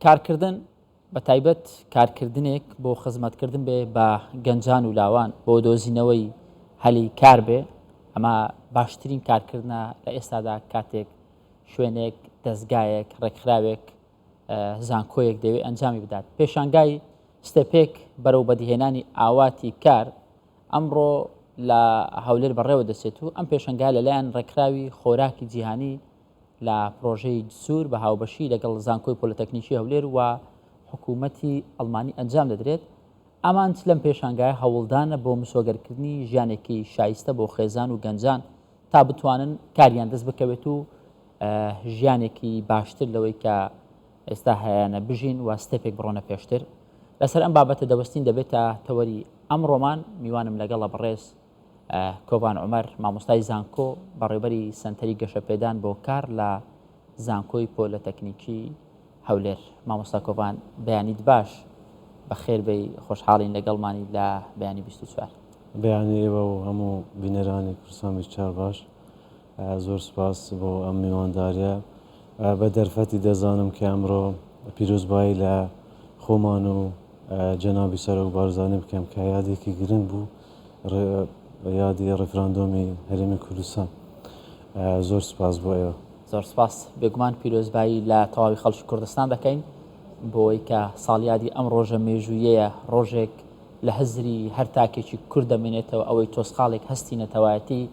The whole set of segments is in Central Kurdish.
کارکردن بە تایبەت کارکردنێک بۆ خزمەتکردن بێ بە گەنجان و لاوان بۆ دۆزینەوەی هەلی کار بێ ئەمە باشترین کارکردە لە ئێستادا کاتێک شوێنێک دەستگایەک ڕێکخراوێک زانکۆیەک دەوێت ئەنجامی بدات پێشانگای ستێپێک بەرەو بەدیهێنانی ئاواتی کار ئەمڕۆ لە هەولێر بەڕێوە دەچێت و ئەم پێشنگای لەلایەن ڕێکخراوی خۆراکی جیهانی لە پرۆژەی سوور بە هاوبەشی لەگەڵ زانکۆی پۆلیتەکنیکی هەولێر و حکوومەتی ئەڵمانی ئەنجام دەدرێت ئەمان لەم پێشانگای هەوڵدانە بۆ مسۆگەرکردنی ژیانێکی شایستە بۆ خێزان و گەنجان تا بتوانن کاریان دەست بکەوێت و ژیانێکی باشتر لەوەی کە ئێستا هەیەە بژین و ستێپێک بڕۆنە پێشتر لەسەر ئەم بابەتە دەوەستین دەبێتە تەوەری ئەم ڕۆمان میوانم لەگەڵە بەڕێز کۆبان عومەر مامۆستای زانکۆ بەڕێوەبەری سەنتەری گەشەپێدان بۆ کار لە زانکۆی پۆلیتەکنیکی هەولێر مامۆستا کۆبان بەیانیت باش بەخێر بەی خۆشحاڵین لەگەڵمانی لە بەیانی 24 بەیانی ئێوە و هەموو بینەرانی کورسان چار باش زۆر سپاس بۆ ئەم میوانداریە بە دەرفەتی دەزانم کە ئەمڕۆ پیرۆزبایی لە خۆمان و جەنابی سەرۆک بارزانانی بکەم کە یادێکی گرنگ بوو یادی ڕێفراندۆمی هەرێمی کوردستان زۆر سپاس بۆ ئێوە زۆر سپاس بێگومان پیرۆزبایی لە تەواوی خەڵکی کوردستان دەکەین بۆی کە ساڵیادی ئەم ڕۆژە مێژوویەیە ڕۆژێک لە هەزری هەر تاکێکی کورد دەمێنێتەوە ئەوەی تۆسخاڵێک هەستی نەتەوایەتی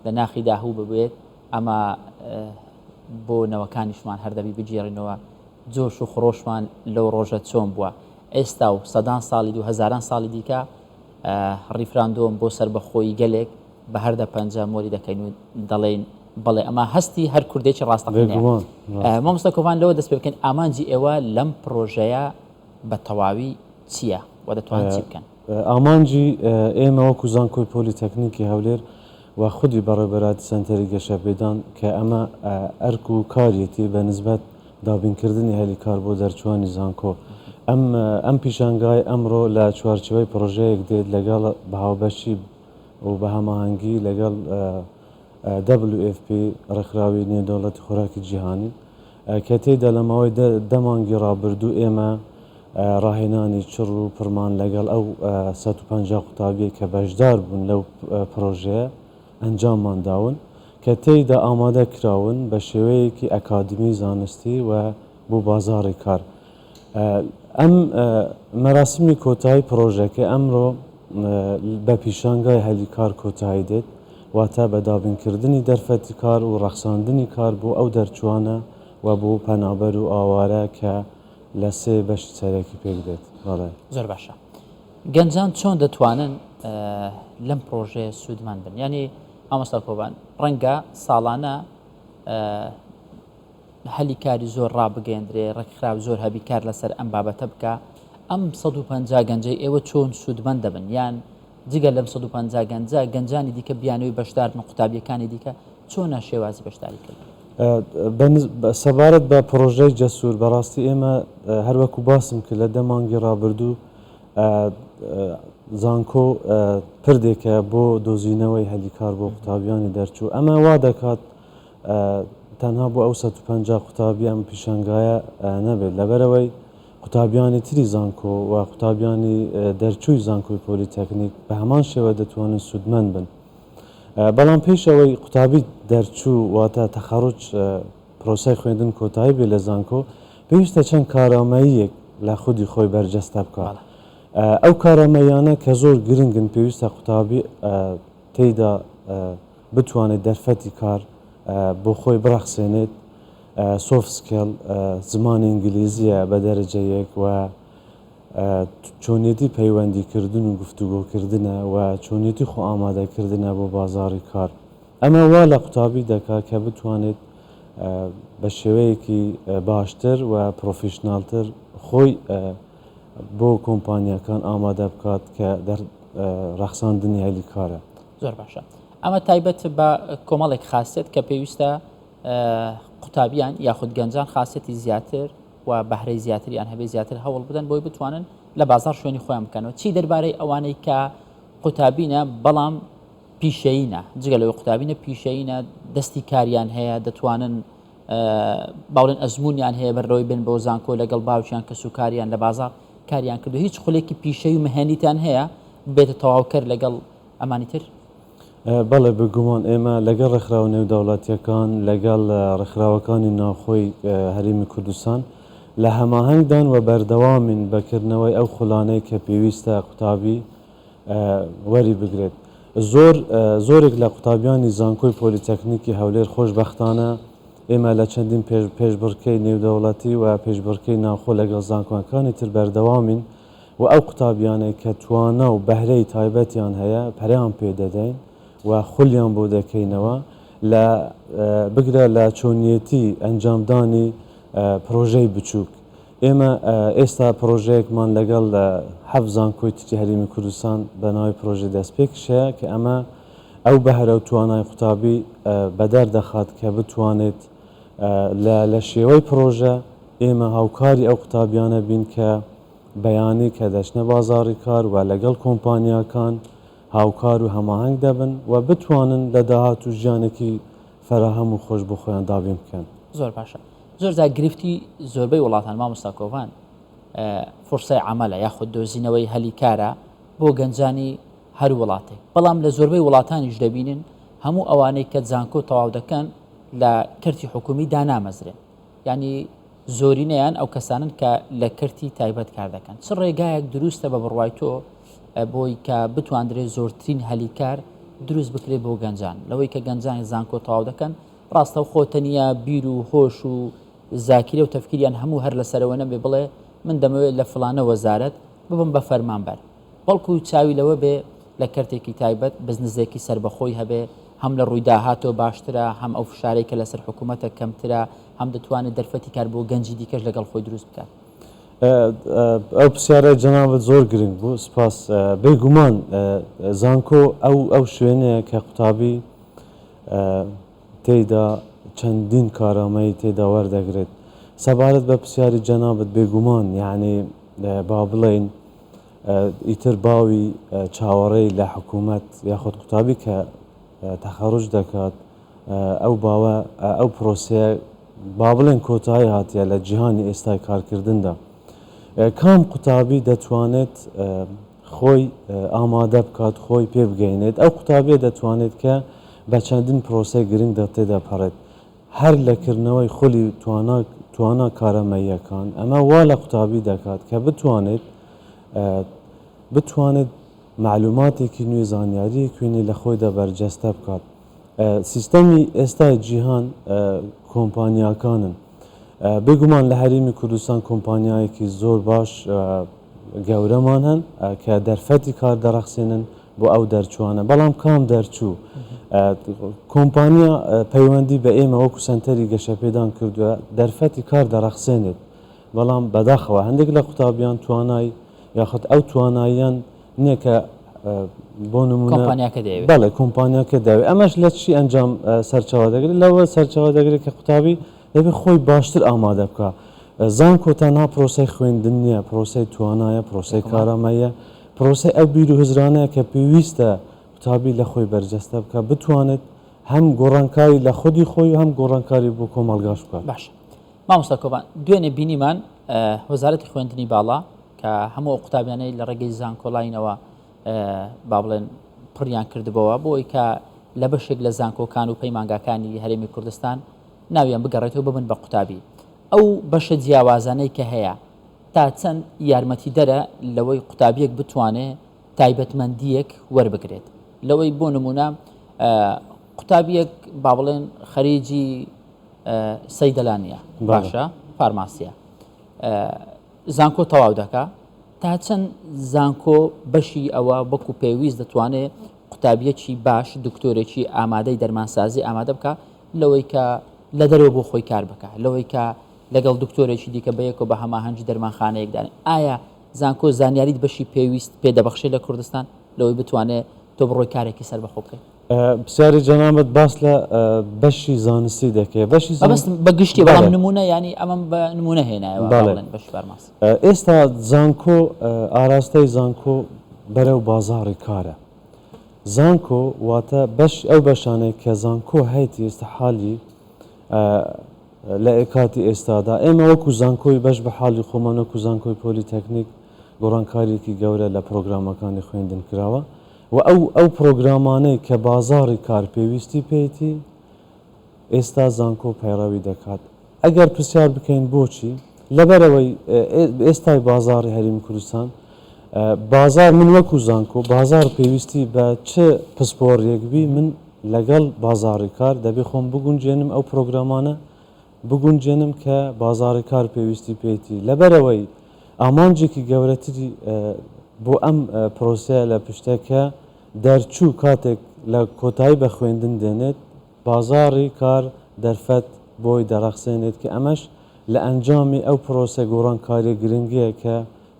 لە ناخی داهوو ببێت ئەمە بۆ نەوەکانیشمان هەردەبی بگێڕینەوە جۆش و خڕۆشمان لەو ڕۆژە چۆن بووە ئێستا و سەدان ساڵی و هەزاران ساڵی دیکە ڕیفراندۆم بۆ سربەخۆی گەلێک بە هەردە پەنج مۆری دەکەین و دەڵێن بەڵێ ئەمە هەستی هەر کوردێکی ڕاستەقینەیە مامۆستا کۆبان لەوە دەست پێ بکەن ئامانجی ئێوە لەم پرۆژەیە بە تەواوی چییە و دەتوانن چی بکەن ئامانجی ئێمە وەکو زانکۆی پۆلیتەکنیکی هەولێر و خودی بەڕێبەراتی سەنتەری گەشەپێدان کە ئەمە ئەرک و کارێتی بە نسبەت دابینکردنی هەلی کار بۆ دەرچوانی زانکۆ ئەم پیشانگای ئەمڕۆ لە چوارچەوەی پرۆژەیەک دێت لەگەڵ بە هاوبەشی و بە هەماهەنگی لەگەڵ WFP ڕێکخراوی نێودەوڵەتی خۆراکی جیهانی کە تێدا لە ماوەی دەمانگی ڕابردوو ئێمە ڕاهێنانی چڕ و پڕمان لەگەڵ ئەو 150 قوتابیە کە بەشدار بوون لەو پرۆژەیە ئەنجاممان داون کە تێیدا ئامادە کراون بە شێوەیەکی ئەکادمی زانستی و بۆ بازاڕی کار ئەم مەراسمی کۆتایی پرۆژەکە ئەمڕۆ بە پیشانگای هەلی کار کۆتایی دێت واتە بە دابینکردنی دەرفەتی کار و ڕەخساندنی کار بۆ ئەو دەرچوانە و بۆ پەنابەر و ئاوارە کە لە سێ بەشی سەرەکی پێک دێت زۆر باشە گەنجان چۆن دەتوانن لەم پرۆژەیە سوودمان بن ینی ئامۆستا کۆبان ڕەنگە ساڵانە هەلی کاری زۆر ڕابگەیەندرێ ڕێکخراو زۆر هەبی کار لەسەر ئەم بابەتە بکە ئەم 150 گەنجەی ئێوە چۆن سوودمەند دەبن یان جگە لەم 150 گەنجانی دیکە بیانەوەی بەشدارن قوتابیەکانی دیکە چۆنە شێوازی بەشداریکرد سەبارەت بە پرۆژەی جەسوور بەڕاستی ئێمە هەروەکو باسم کرد لە دەمانگی ڕابردوو زانکۆ پردێکە بۆ دۆزینەوەی هەلی کار بۆ قوتابیانی دەرچوو ئەمە وا دەکات تەنها بۆ ئەو 150 قوتابی ئەم پیشنگایە نەبێت لەبەرەوەی قوتابیانی تری زانکۆ و قوتابیانی دەرچووی زانکۆی پۆلیتەکنیک بە هەمان شێوە دەتوانن سوودمەند بن بەڵام پێشەوەی قوتابی دەرچوو واتە تەخەڕوج پرۆسەی خوێندن کۆتایی بێ لە زانکۆ پێویستە چەند کارامەییەک لە خودی خۆی بەرجەستە بکات ئەو کارامەیانە کە زۆر گرنگن پێویستە قوتابی تێیدا بتوانێت دەرفەتی کار بۆ خۆی بڕەخسێنێت سۆفت سکیل زمانی ئینگلیزیە بە دەرەجە یەک و چۆنیەتی پەیوەندیکردن و گفتوگۆکردنە و چۆنیەتی خۆ ئامادەکردنە بۆ بازاڕی کار ئەمە وا لە قوتابی دەکات کە بتوانێت بە شێوەیەکی باشتر و پرۆفیشنالتر خۆی بۆ کۆمپانیەکان ئامادە بکات کە ڕەخساندنی هەلی کارە زۆر باشە ئەمە تایبەت بە کۆمەڵێک خاصێت کە پێویستە قوتابیان یاخود گەنجان خاصەتی زیاتر و بەهرەی زیاتریان هەبێ زیاتر هەوڵ بدەن بۆی بتوانن لە بازار شوێنی خۆیان بکەنەوە چی دەربارەی ئەوانەی کە قوتابینە بەڵام پیشەیینە جگە لەوەی قوتابینە پیشەیینە دەستی کاریان هەیە دەتوانن باڵێن ئەزمونیان هەیە بەرەوەی بن بۆ زانکۆ لەگەڵ باوکیان کە سوکاریان لە بازار کاریان کردو هیچ خولێکی پیشەی و مەهێنیتان هەیە بێتە تەواوکەر لەگەڵ ئەمانی تر؟ بەڵێ بگومان ئێمە لەگەڵ ڕێکخراوە نێودەوڵەتیەکان لەگەڵ ڕێکخراوەکانی ناوخۆی هەرێمی کوردستان لە هەماهەنگدان و بەردەوامین بەکردنەوەی ئەو خولانەی کە پێویستە قوتابی وەری بگرێت. زۆرێک لە قوتابیانی زانکۆی پۆلیتەکنیکی هەولێر خۆشبەختانە ئێمە لە چەندین پێشبڕکەی نێودەوڵەتی و پێشبڕکەی ناوخۆ لەگەڵ زانکۆیەکانی تر بەردەوامین و ئەو قوتابیانەی کە توانە و بەهرەی تایبەتیان هەیە پەریان پێ دەدەین و خولیان بۆ دەکەینەوە لە بگرە لە چۆنیەتی ئەنجامدانی پرۆژەی بچووک. ئێمە ئێستا پرۆژەیەکمان لەگەڵ حەف زانکۆی تری هەرێمی کوردستان بە ناوی پرۆژە دەستپێکشەیە کە ئەمە ئەو بەهرە و توانای قوتابی بەدەر دەخات کە بتوانێت لە شێوەی پرۆژە ئێمە هاوکاری ئەو قوتابیانە بین کە بەیانی کە دەچنە بازاڕی کار و لەگەڵ کۆمپانیاکان هاوکار و هەماهەنگ دەبن و بتوانن لە داهات و ژیانێکی فەراهەم و خۆش بۆ خۆیان دابین بکەن. زۆر باشە. زۆر جار گرفتی زۆربەی وڵاتان مامۆستا کۆڤان فورسای عەمەلە یاخود دۆزینەوەی هەلی کارە بۆ گەنجانی هەر وڵاتێک. بەڵام لە زۆربەی وڵاتانیش دەبینن هەموو ئەوانەی کە زانکۆ تەواو دەکەن لە کەرتی حکومی دانامەزرێن. یعنی زۆرینەیان ئەو کەسانن کە لە کەرتی تایبەت کار دەکەن. چ ڕێگایەک دروستە بە بڕوای تۆ بۆی کە بتواندرێت زۆرترین هەلی کار دروست بکرێت بۆ گەنجان لەوەی کە گەنجانی زانکۆ تەواو دەکەن ڕاستە و خۆتەنیا بیر و هۆش و زاکیرە و تەفکیریان هەموو هەر لەسەرەوە نەبێ بڵێ من دەمەوێت لە فلانە وەزارەت ببم بە فەرمانبەر بەڵکو چاوی لەوە بێ لە کەرتێکی تایبەت بزنزێکی سربەخۆی هەبێ هەم لە ڕووی داهاتەوە باشترە هەم ئەو فشارێک کە لەسەر حکوومەتە کەمترە هەم دەتوانێت دەرفەتی کار بۆ گەنجی دیکەش لەگەڵ خۆی دروست بکات. ئەو پرسیارە جەنابەت زۆر گرنگ بوو سپاس. بێگومان زانکۆ ئەو شوێنەیە کە قوتابی تێیدا چەندین کارامەی تێدا وەردەگرێت. سەبارەت بە پرسیاری جەنابەت بێگومان یعنی با بڵێن ئیتر باوی چاوەڕێی لە حکوومەت یاخود قوتابی کە تەخەڕوج دەکات ئەو باوە ئەو پرۆسەیە با بڵێن کۆتایی هاتیە لە جیهانی ئێستای کارکردندا. کام قوتابی دەتوانێت خۆی ئامادە بکات خۆی پێ بگەینێت ئەو قوتابیە دەتوانێت کە بە چەندین پرۆسەی گرنگ تێدا پەڕێت هەر لەکردنەوەی خولی توانا کارەمەییەکان ئەمە وا لە قوتابی دەکات کە بتوانێت معلوماتێکی نوێ زانیاری کوێنی لە خۆیدا بەرجەستە بکات. سیستەمی ئێستای جیهان کۆمپانیاکانن بێگومان لە هەرێمی کوردستان کۆمپانیایەکی زۆر باش گەورەمان هەن کە دەرفەتی کار دەرەخسێنن بۆ ئەو دەرچوانە بەڵام کام دەرچوو کۆمپانیا پەیوەندی بە ئێمە وەکو سنتەری گەشەپێدان کردووە دەرفەتی کار دەرەخسێنێت بەڵام بەداخەوە هەندێک لە قوتابیان توانای یاخود ئەو تواناییان نییە کە بۆ نمونە بەڵێ کۆمپانیاکە دەوێت ئەمەش لە چی ئەنجام سەرچاوە دەگرێت لەوە سەرچاوە دەگرێت کە قوتابی دەبێت خۆی باشتر ئامادە بکە. زانکۆ تەنها پرۆسەی خوێندن نییە پرۆسەی توانایە پرۆسەی کارامەیە پرۆسەی ئەو بیر و هزرانەیە کە پێویستە قوتابی لە خۆی بەرجەستە بکە بتوانێت هەم گۆڕانکاری لە خودی خۆی و هەم گۆڕانکاری بۆ کۆمەڵگاش بکات. باش مامۆستا کۆڤان دوێنێ بینیمان وەزارەتی خوێندنی باڵا کە هەموو قوتابیانەی لە ڕێگەی زانکۆڵاینەوە با بڵێن پڕیان کردبەوە بۆی کە لە بەشێک لە زانکۆکان و پەیمانگاکانی هەرێمی کوردستان ناویان بگەڕێتەوە ببن بە قوتابی ئەو بەشە جیاوازانەی کە هەیە تا چەند یارمەتی دەرە لەوەی قوتابیەک بتوانێت تایبەتمەندیەک وەربگرێت لەوەی بۆ نمونە قوتابیەک با بڵێن خەریجی سەیدەلانیە باشە فارماسیە زانکۆ تەواو دەکا تا چەند زانکۆ بەشی ئەوە بەکو پێویست دەتوانێت قوتابیەکی باش دکتۆرێکی ئامادەی دەرمانسازی ئامادە بکە لەوەی کە لە دەرەوە بۆ خۆی کار بکە لەوەی کە لەگەڵ دکتۆرێکی دیکە بەیەکەوە بە هەماهەنگی دەرمانخانەیەکدان ئایا زانکۆ زانیاریت بەشی پێویست پێدەبەخشێت لە کوردستان لەوەی بتوانێت تۆ بڕۆی کارێکی سەربەخۆ بکەیت. پرسیاری جەنابەت باس لە بەشی زانستی دەکەێت بەشی بەگشتی بەڵام نمونە ینی ئەمەم بە نمونە هێنایەوە بەش فەرماس. ئێستا زانکۆ ئاراستەی زانکۆ بەرەو بازاڕی کارە زانکۆ واتە ئەو بەشانەی کە زانکۆ هەیەی ئێستا حالی لە کاتی ئێستادا ئێمە وەکو زانکۆی بەش بە حاڵی خۆمان وەکو زانکۆی پۆلیتەکنیک گۆڕانکاریێکی گەورە لە پرۆگرامەکانی خوێندن کراوە و ئەو پرۆگرامانەی کە بازاڕی کار پێویستی پێیتی ئێستا زانکۆ پەیڕەوی دەکات. ئەگەر پرسیار بکەین بۆچی لەبەرەوەی ئێستای بازاڕی هەرێمی کوردستان بازار من وەکو زانکۆ بازار پێویستی بە چ پسپۆڕێکبی من لەگەڵ بازاڕی کار دەبێ خۆم بگونجێنم ئەو پرۆگرامانە بگونجێنم کە بازاڕی کار پێویستی پێیتی لەبەرەوەی ئامانجێکی گەورەتری بۆ ئەم پرۆسەیە لە پشتەکە دەرچوو کاتێک لە کۆتایی بە خوێندن دێنێت بازاڕی کار دەرفەت بۆی دەڕەخسێنێت کە ئەمەش لە ئەنجامی ئەو پرۆسە گۆڕانکاریە گرنگیە کە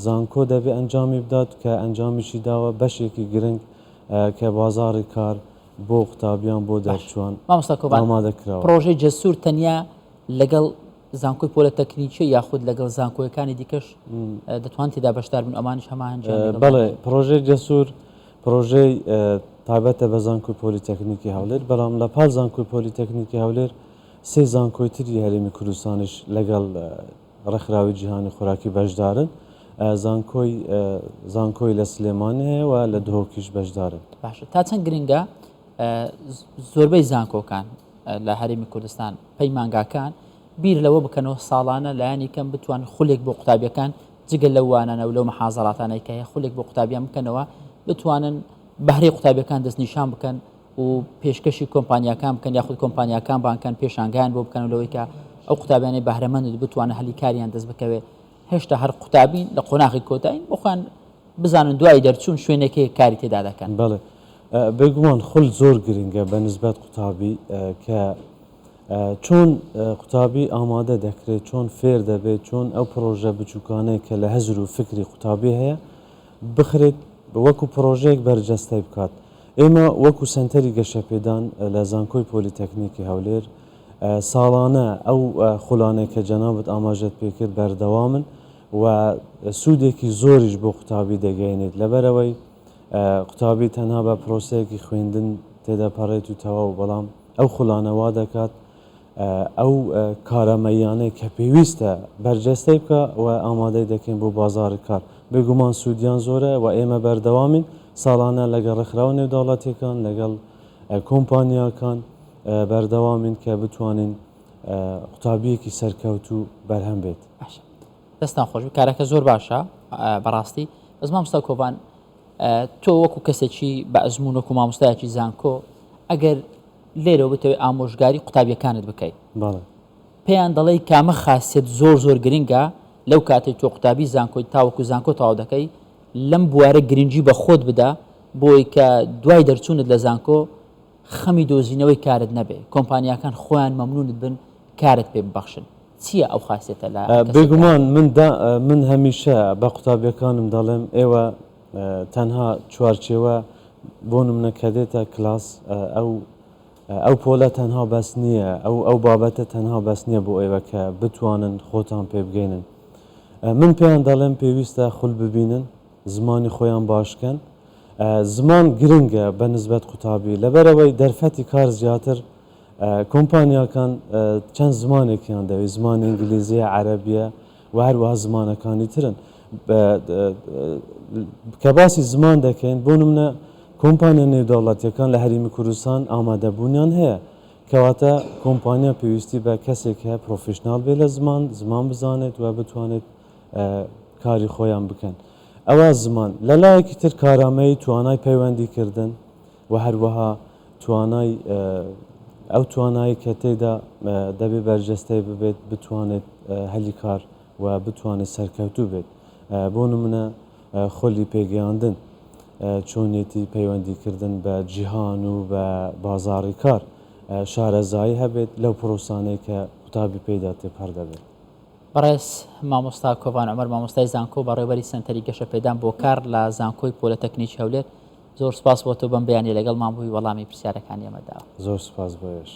زانکۆ دەبێت ئەنجامی بدات کە ئەنجامیشی داوە بەشێکی گرنگ کە بازاڕی کار بۆ قوتابیان بۆ دەرچوان ئامادەکراوە. پرۆژەی جەسوور تەنیا لەگەڵ زانکۆی پۆلیتەکنیکی یاخود لەگەڵ زانکۆیەکانی دیکەش دەتوان تێدا بەشدار بن ئەمانش هەماهەنجام بەڵێ پرۆژەی جەسوور پرۆژەی تایبەتە بە زانکۆی پۆلیتەکنیکی هەولێر بەڵام لە پاڵ زانکۆی پۆلیتەکنیکی هەولێر سێ زانکۆی تری هەرێمی کوردستانیش لەگەڵ ڕێکخراوی جیهانی خۆراکی بەشدارن زانکۆی لە سلێمانی هەیە و لە دهۆکیش بەشدارن. باشە تا چەند گرنگە زۆربەی زانکۆکان لە هەرێمی کوردستان پەیمانگاکان بیر لەوە بکەنەوە ساڵانە لایەنی کەم بتوان خولێک بۆ قوتابیەکان جگە لەو وانانە و لەو مەحازەڵاتانەی کە هەیە خولێک بۆ قوتابیان بکەنەوە بتوانن بەهرەی قوتابیەکان دەستنیشان بکەن و پێشکەشی کۆمپانیاکان بکەن یاخود کۆمپانیاکان بانکەن پێشانگیان بۆ بکەن لەوەی کە ئەو قوتابیانی بەهرەمەند بتوانە هەلی کاریان دەست بکەوێت. هێشتا هەر قوتابین لە قۆناغی کۆتایی بخوان بزانن دوای دەرچوون شوێنێکی کاری تێدا دەکەن. بەڵێ بێگومان خول زۆر گرنگە بە نسبەت قوتابی کە چۆن قوتابی ئامادە دەکرێت چۆن فێر دەبێت چۆن ئەو پرۆژە بچووکانەی کە لە هەزر و فکری قوتابی هەیە بخرێت وەکو پرۆژەیەک بەرجەستەی بکات. ئێمە وەکو سنتەری گەشەپێدان لە زانکۆی پۆلیتەکنیکی هەولێر ساڵانە ئەو خولانەی کە جەنابەت ئاماژەت پێکرد بەردەوامن و سوودێکی زۆریش بۆ قوتابی دەگەێنێت لەبەرەوەی قوتابی تەنها بە پرۆسەیەکی خوێندن تێدەپەڕێت و تەواو بەڵام ئەو خولانەوا دەکات ئەو کارەمەیانەی کە پێویستە بەرجەستەی بکە و ئامادەی دەکەین بۆ بازاڕی کار بێگومان سوودیان زۆرە و ئێمە بەردەوامین ساڵانە لەگەڵ ڕێکخراو نێودەوڵەتیەکان لەگەڵ کۆمپانیاکان بەردەوامین کە بتوانین قوتابیەکی سەرکەوت و بەرهەم بێت. دەستان خۆش کارەکە زۆر باشە بەڕاستی بەس مامۆستا کۆبان تۆ وەکو کەسێکی بە ئەزمون وەکو مامۆستایەکی زانکۆ ئەگەر لێرەوە بتەوێت ئامۆژگاری قوتابیەکانت بکەیت پێیان دەڵێ کامە خاصیت زۆر گرنگە لەو کاتێک تۆ قوتابی زانکۆی تاوەکو زانکۆ تاوا دەکەی لەم بوارە گرنگی بە خۆت بدە بۆی کە دوای دەرچوونت لە زانکۆ خەمی دۆزینەوەی کارت نەبێ کۆمپانیاکان خۆیان مەمنونت بن کارت پێ ببەخشن چییە ئەو خاصیتە لە بێگومان من هەمیشە بە قوتابیەکانم دەڵێم ئێوە تەنها چوارچێوە بۆ نمونە کە دێتە کلاس ئەو پۆلە تەنها بەس نییە ئەو بابەتە تەنها بەس نییە بۆ ئێوە کە بتوانن خۆتان پێ بگەینن. من پێیان دەڵێم پێویستە خول ببینن زمانی خۆیان باشکەن زمان گرنگە بە نسبەت قوتابی لەبەرەوەی دەرفەتی کار زیاتر کۆمپانیاکان چەند زمانێکیان دەوێت زمانی ئینگلیزیە عەرەبیە و هەروەها زمانەکانی ترن کە باسی زمان دەکەین بۆ نمونە کۆمپانیا نێودەوڵەتیەکان لە هەرێمی کوردستان ئامادەبوونیان هەیە کەواتە کۆمپانیا پێویستی بە کەسێک هەیە پرۆفشنال بێ لە زمان بزانێت و بتوانێت کاری خۆیان بکەن. ئەوە زمان لەلایەکی تر کارامەی توانای پەیوەندیکردن و هەروەها توانای ئەو توانایی کە تێدا دەبێت بەرجەستەی ببێت بتوانێت هەلی کار و بتوانێت سەرکەوتوو بێت بۆ نمونە خۆلی پێگەیاندن چۆنیەتی پەیوەندیکردن بە جیهان و بە بازاڕی کار شارەزایی هەبێت لەو پرۆسانەی کە قوتابی پێدا تێپەر دەبێت. بەڕێز مامۆستا کۆڤان عومەر مامۆستای زانکۆ بەڕێوەبەری سەنتەری گەشەپێدان بۆ کار لە زانکۆی پۆلیتەکنیکی هەولێر زۆر سپاس بۆ تۆ بەم بەیانی لەگەڵ مام بووی وەڵامی پرسیارەکانی ئێمەدا. زۆر سپاس بۆیش.